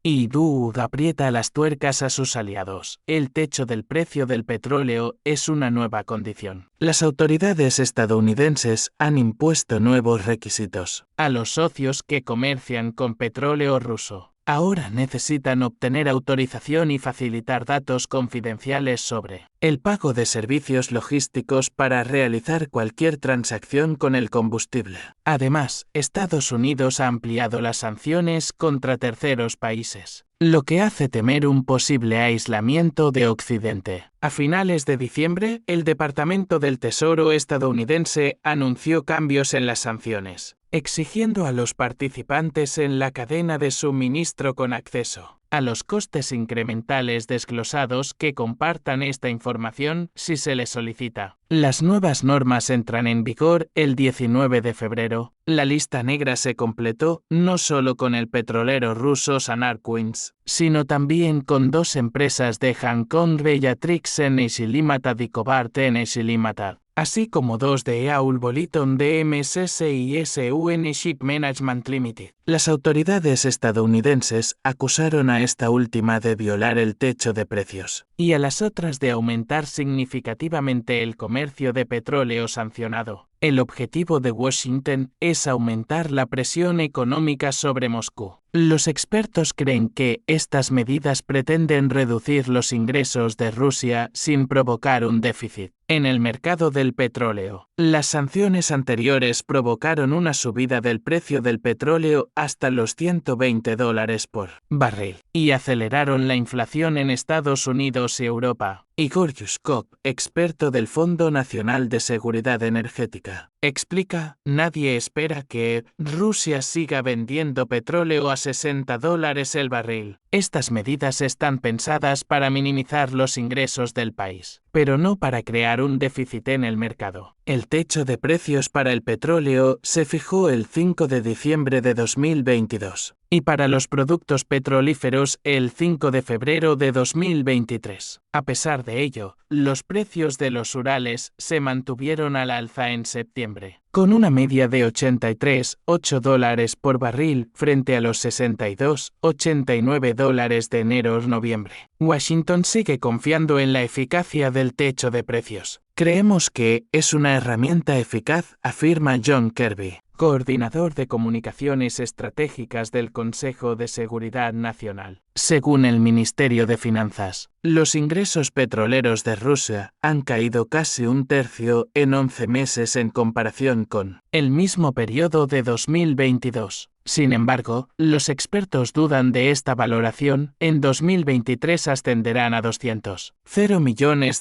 Y aprieta las tuercas a sus aliados. El techo del precio del petróleo es una nueva condición. Las autoridades estadounidenses han impuesto nuevos requisitos a los socios que comercian con petróleo ruso. Ahora necesitan obtener autorización y facilitar datos confidenciales sobre el pago de servicios logísticos para realizar cualquier transacción con el combustible. Además, Estados Unidos ha ampliado las sanciones contra terceros países, lo que hace temer un posible aislamiento de Occidente. A finales de diciembre, el Departamento del Tesoro estadounidense anunció cambios en las sanciones, exigiendo a los participantes en la cadena de suministro con acceso a los costes incrementales desglosados que compartan esta información si se les solicita. Las nuevas normas entran en vigor el 19 de febrero. La lista negra se completó no solo con el petrolero ruso Sanarquins, sino también con dos empresas de Hong Kong, Bellatrix Energy Limited y Cobalt Energy Limited, así como dos de Eaul Boliton DMSS y SUN Ship Management Limited. Las autoridades estadounidenses acusaron a esta última de violar el techo de precios y a las otras de aumentar significativamente el comercio de petróleo sancionado. El objetivo de Washington es aumentar la presión económica sobre Moscú. Los expertos creen que estas medidas pretenden reducir los ingresos de Rusia sin provocar un déficit en el mercado del petróleo. Las sanciones anteriores provocaron una subida del precio del petróleo hasta los $120 por barril y aceleraron la inflación en Estados Unidos y Europa. Igor Yushkov, experto del Fondo Nacional de Seguridad Energética, explica: nadie espera que Rusia siga vendiendo petróleo a $60 el barril. Estas medidas están pensadas para minimizar los ingresos del país, pero no para crear un déficit en el mercado. El techo de precios para el petróleo se fijó el 5 de diciembre de 2022 y para los productos petrolíferos el 5 de febrero de 2023. A pesar de ello, los precios de los Urales se mantuvieron al alza en septiembre, con una media de $83,8 por barril frente a los $62,89 de enero-noviembre. Washington sigue confiando en la eficacia del techo de precios. Creemos que es una herramienta eficaz, afirma John Kirby, coordinador de comunicaciones estratégicas del Consejo de Seguridad Nacional. Según el Ministerio de Finanzas, los ingresos petroleros de Rusia han caído casi un tercio en 11 meses en comparación con el mismo periodo de 2022. Sin embargo, los expertos dudan de esta valoración. En 2023 ascenderán a $200,0 millones,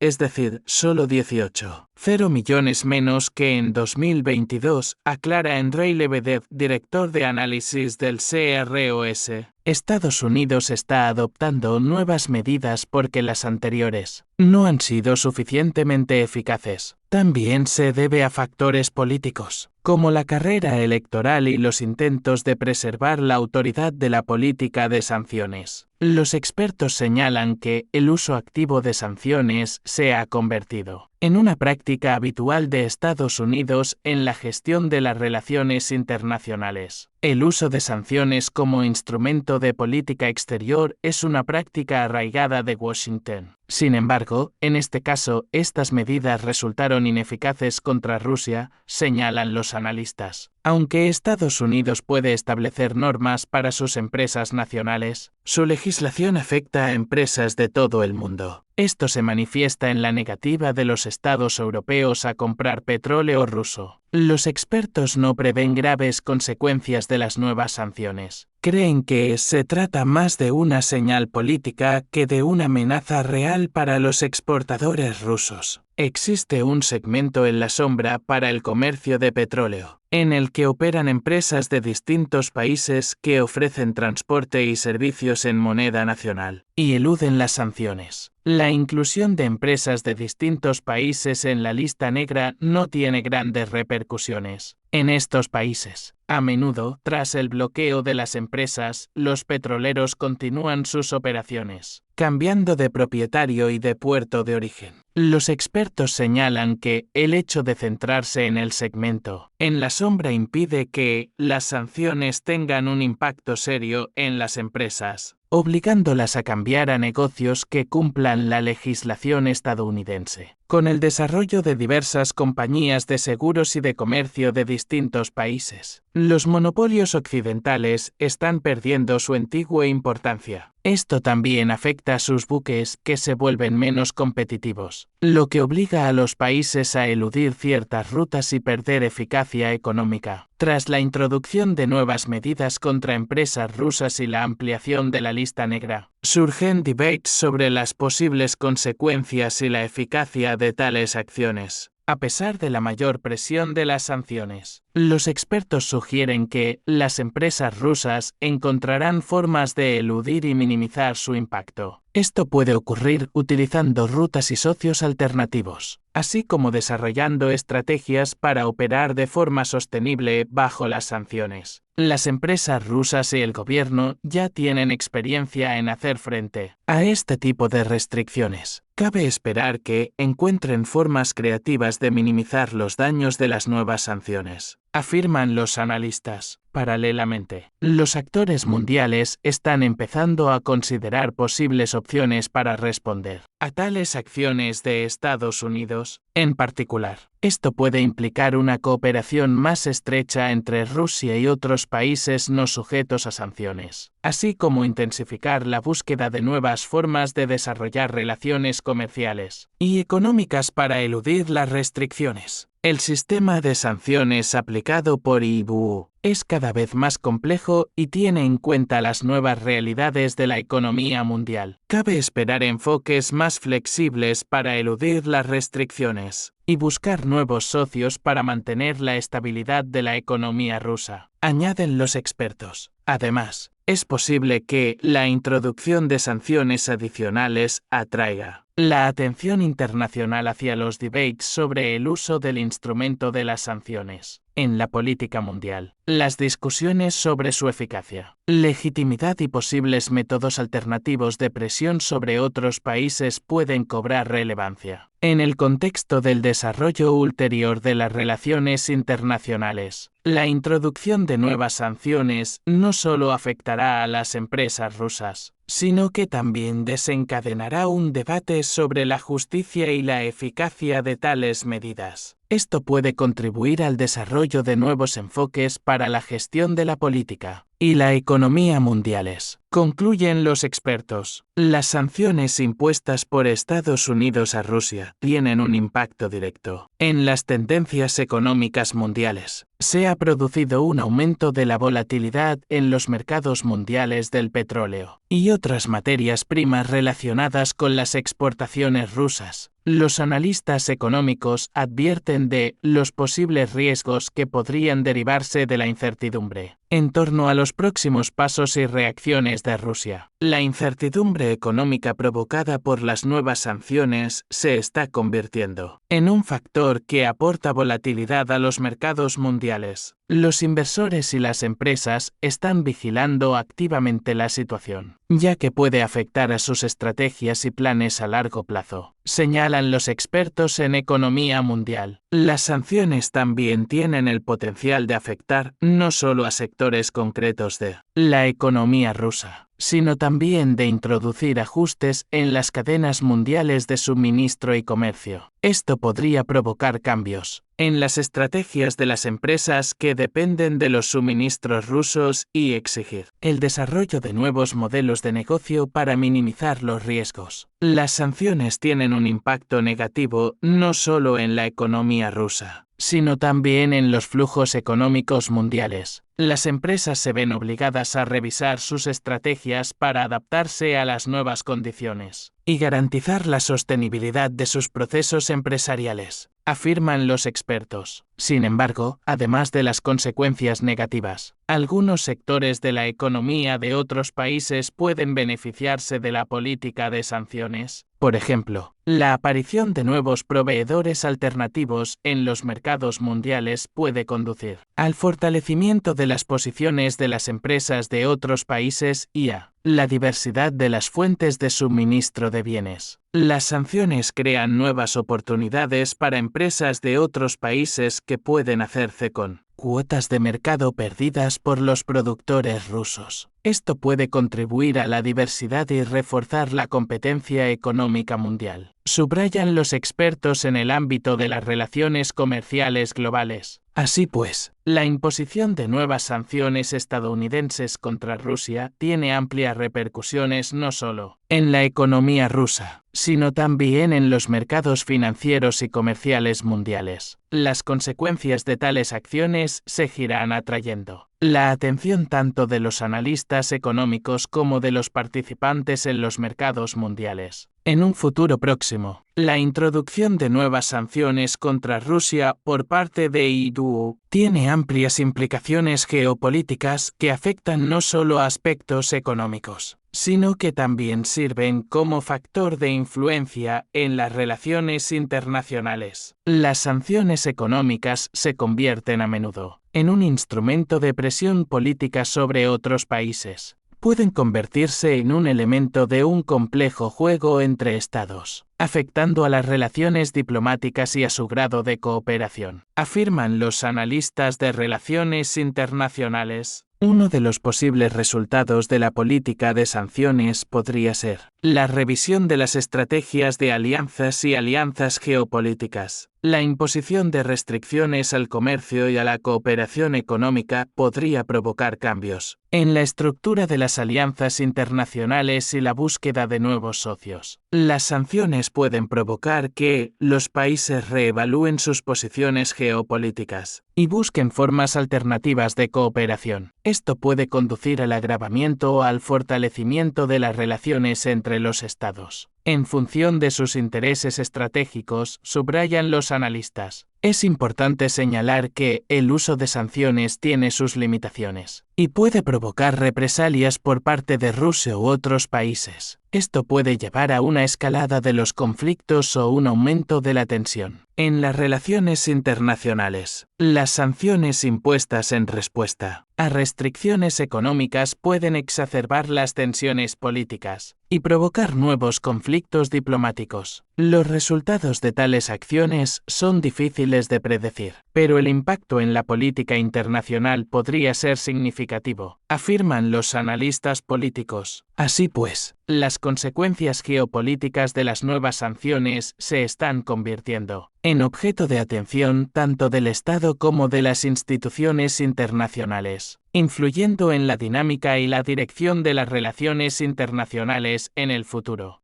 es decir, solo 18,0 millones menos que en 2022, aclara Andrei Lebedev, director de análisis del CROS. Estados Unidos está adoptando nuevas medidas porque las anteriores no han sido suficientemente eficaces. También se debe a factores políticos, como la carrera electoral y los intentos de preservar la autoridad de la política de sanciones. Los expertos señalan que el uso activo de sanciones se ha convertido en una práctica habitual de Estados Unidos en la gestión de las relaciones internacionales. El uso de sanciones como instrumento de política exterior es una práctica arraigada de Washington. Sin embargo, en este caso, estas medidas resultaron ineficaces contra Rusia, señalan los analistas. Aunque Estados Unidos puede establecer normas para sus empresas nacionales, su legislación afecta a empresas de todo el mundo. Esto se manifiesta en la negativa de los estados europeos a comprar petróleo ruso. Los expertos no prevén graves consecuencias de las nuevas sanciones. Creen que se trata más de una señal política que de una amenaza real para los exportadores rusos. Existe un segmento en la sombra para el comercio de petróleo, en el que operan empresas de distintos países que ofrecen transporte y servicios en moneda nacional y eluden las sanciones. La inclusión de empresas de distintos países en la lista negra no tiene grandes repercusiones. En estos países, a menudo, tras el bloqueo de las empresas, los petroleros continúan sus operaciones, cambiando de propietario y de puerto de origen. Los expertos señalan que el hecho de centrarse en el segmento en la sombra impide que las sanciones tengan un impacto serio en las empresas, obligándolas a cambiar a negocios que cumplan la legislación estadounidense. Con el desarrollo de diversas compañías de seguros y de comercio de distintos países, los monopolios occidentales están perdiendo su antigua importancia. Esto también afecta a sus buques, que se vuelven menos competitivos, lo que obliga a los países a eludir ciertas rutas y perder eficacia económica. Tras la introducción de nuevas medidas contra empresas rusas y la ampliación de la lista negra, surgen debates sobre las posibles consecuencias y la eficacia de tales acciones. A pesar de la mayor presión de las sanciones, los expertos sugieren que las empresas rusas encontrarán formas de eludir y minimizar su impacto. Esto puede ocurrir utilizando rutas y socios alternativos, así como desarrollando estrategias para operar de forma sostenible bajo las sanciones. Las empresas rusas y el gobierno ya tienen experiencia en hacer frente a este tipo de restricciones. Cabe esperar que encuentren formas creativas de minimizar los daños de las nuevas sanciones, afirman los analistas. Paralelamente, los actores mundiales están empezando a considerar posibles opciones para responder a tales acciones de Estados Unidos, en particular. Esto puede implicar una cooperación más estrecha entre Rusia y otros países no sujetos a sanciones, así como intensificar la búsqueda de nuevas formas de desarrollar relaciones comerciales y económicas para eludir las restricciones. El sistema de sanciones aplicado por IBU es cada vez más complejo y tiene en cuenta las nuevas realidades de la economía mundial. Cabe esperar enfoques más flexibles para eludir las restricciones y buscar nuevos socios para mantener la estabilidad de la economía rusa, añaden los expertos. Además, es posible que la introducción de sanciones adicionales atraiga la atención internacional hacia los debates sobre el uso del instrumento de las sanciones en la política mundial. Las discusiones sobre su eficacia, legitimidad y posibles métodos alternativos de presión sobre otros países pueden cobrar relevancia en el contexto del desarrollo ulterior de las relaciones internacionales. La introducción de nuevas sanciones no solo afectará a las empresas rusas, sino que también desencadenará un debate sobre la justicia y la eficacia de tales medidas. Esto puede contribuir al desarrollo de nuevos enfoques para la gestión de la política y la economía mundiales. Concluyen los expertos. Las sanciones impuestas por Estados Unidos a Rusia tienen un impacto directo en las tendencias económicas mundiales. Se ha producido un aumento de la volatilidad en los mercados mundiales del petróleo y otras materias primas relacionadas con las exportaciones rusas. Los analistas económicos advierten de los posibles riesgos que podrían derivarse de la incertidumbre en torno a los próximos pasos y reacciones de Rusia. La incertidumbre económica provocada por las nuevas sanciones se está convirtiendo en un factor que aporta volatilidad a los mercados mundiales. Los inversores y las empresas están vigilando activamente la situación, ya que puede afectar a sus estrategias y planes a largo plazo, señalan los expertos en economía mundial. Las sanciones también tienen el potencial de afectar no solo a sectores concretos de la economía rusa, sino también de introducir ajustes en las cadenas mundiales de suministro y comercio. Esto podría provocar cambios en las estrategias de las empresas que dependen de los suministros rusos y exigir el desarrollo de nuevos modelos de negocio para minimizar los riesgos. Las sanciones tienen un impacto negativo no solo en la economía rusa, sino también en los flujos económicos mundiales. Las empresas se ven obligadas a revisar sus estrategias para adaptarse a las nuevas condiciones y garantizar la sostenibilidad de sus procesos empresariales. afirman los expertos. Sin embargo, además de las consecuencias negativas, algunos sectores de la economía de otros países pueden beneficiarse de la política de sanciones. Por ejemplo, la aparición de nuevos proveedores alternativos en los mercados mundiales puede conducir al fortalecimiento de las posiciones de las empresas de otros países y a la diversidad de las fuentes de suministro de bienes. Las sanciones crean nuevas oportunidades para empresas de otros países que pueden hacerse con cuotas de mercado perdidas por los productores rusos. Esto puede contribuir a la diversidad y reforzar la competencia económica mundial. Subrayan los expertos en el ámbito de las relaciones comerciales globales. Así pues, la imposición de nuevas sanciones estadounidenses contra Rusia tiene amplias repercusiones no solo en la economía rusa, sino también en los mercados financieros y comerciales mundiales. Las consecuencias de tales acciones seguirán atrayendo la atención tanto de los analistas económicos como de los participantes en los mercados mundiales. En un futuro próximo, la introducción de nuevas sanciones contra Rusia por parte de EU tiene amplias implicaciones geopolíticas que afectan no solo a aspectos económicos, sino que también sirven como factor de influencia en las relaciones internacionales. Las sanciones económicas se convierten a menudo en un instrumento de presión política sobre otros países. Pueden convertirse en un elemento de un complejo juego entre estados, afectando a las relaciones diplomáticas y a su grado de cooperación, afirman los analistas de relaciones internacionales. Uno de los posibles resultados de la política de sanciones podría ser la revisión de las estrategias de alianzas y alianzas geopolíticas. La imposición de restricciones al comercio y a la cooperación económica podría provocar cambios en la estructura de las alianzas internacionales y la búsqueda de nuevos socios. Las sanciones pueden provocar que los países reevalúen sus posiciones geopolíticas y busquen formas alternativas de cooperación. Esto puede conducir al agravamiento o al fortalecimiento de las relaciones entre los estados. En función de sus intereses estratégicos, subrayan los analistas. Es importante señalar que el uso de sanciones tiene sus limitaciones y puede provocar represalias por parte de Rusia u otros países. Esto puede llevar a una escalada de los conflictos o un aumento de la tensión en las relaciones internacionales. Las sanciones impuestas en respuesta a restricciones económicas pueden exacerbar las tensiones políticas y provocar nuevos conflictos diplomáticos. Los resultados de tales acciones son difíciles de predecir, pero el impacto en la política internacional podría ser significativo, afirman los analistas políticos. Así pues, las consecuencias geopolíticas de las nuevas sanciones se están convirtiendo en objeto de atención tanto del Estado como de las instituciones internacionales, influyendo en la dinámica y la dirección de las relaciones internacionales en el futuro.